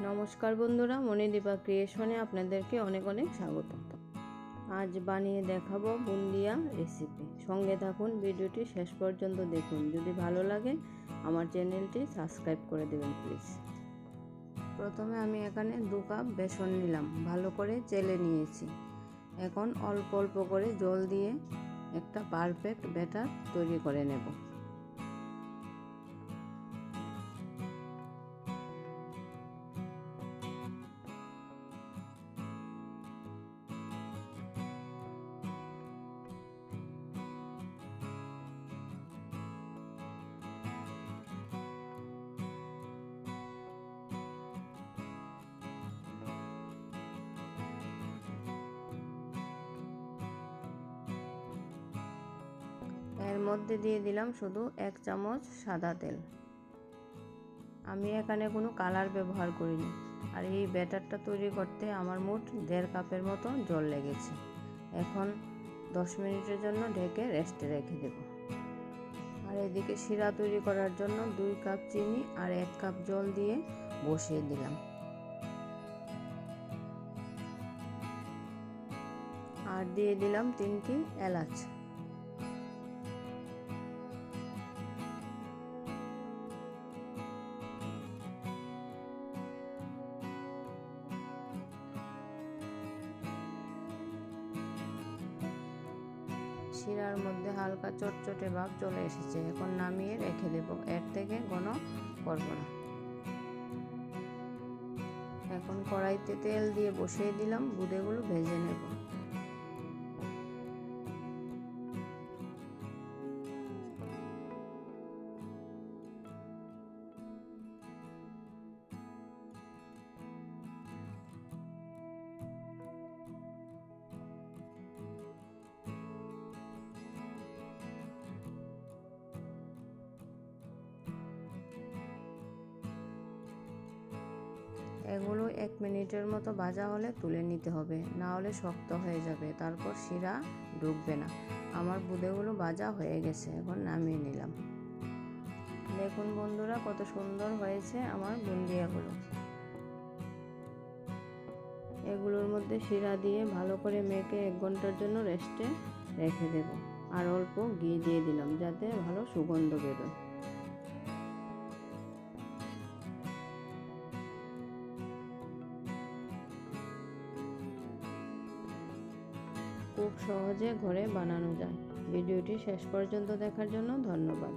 নমস্কার বন্ধুরা, মণিদীপা ক্রিয়েশনে আপনাদেরকে অনেক অনেক স্বাগত। আজ বানিয়ে দেখাবো বুন্দিয়া রেসিপি। সঙ্গে থাকুন, ভিডিওটি শেষ পর্যন্ত দেখুন। যদি ভালো লাগে আমার চ্যানেলটি সাবস্ক্রাইব করে দেবেন প্লিজ। প্রথমে আমি এখানে 2 কাপ বেসন নিলাম, ভালো করে চেলে নিয়েছি। এখন অল্প অল্প করে জল দিয়ে একটা পারফেক্ট ব্যাটার তৈরি করে নেব। এর মধ্যে দিয়ে দিলাম শুধু 1 চামচ সাদা তেল। আমি এখানে কোনো কালার ব্যবহার করিনি। আর এই ব্যাটারটা তৈরি করতে আমার মোট 1.5 কাপের মতো জল লেগেছে। এখন 10 মিনিটের জন্য ঢেকে রেস্টে রেখে দেব। আর এদিকে শিরা তৈরি করার জন্য 2 কাপ চিনি আর 1 কাপ জল দিয়ে বসিয়ে দিলাম। আর দিয়ে দিলাম 3টি এলাচ। শিরার মধ্যে হালকা চটচটে ভাব চলে এসেছে। এখন নামিয়ে রেখে দেব, এর থেকে ঘন করব না। এখন কড়াইতে তেল দিয়ে বসিয়ে দিলাম, বুঁদেগুলো ভেজে নেব। এগুলো 1 মিনিটের মতো ভাজা হলে তুলে নিতে হবে, না হলে শক্ত হয়ে যাবে, তারপর শিরা ঢুকবে না। আমার বুঁদেগুলো ভাজা হয়ে গেছে, এখন নামিয়ে নিলাম। দেখুন বন্ধুরা, কত সুন্দর হয়েছে আমার বুন্দিয়াগুলো। এগুলোর মধ্যে শিরা দিয়ে ভালো করে মেখে 1 ঘন্টার জন্য রেস্টে রেখে দেব। আর অল্প ঘি দিয়ে দিলাম যাতে ভালো সুগন্ধ বেরোয়। খুব সহজে ঘরে বানানো যায়। ভিডিওটি শেষ পর্যন্ত দেখার জন্য ধন্যবাদ।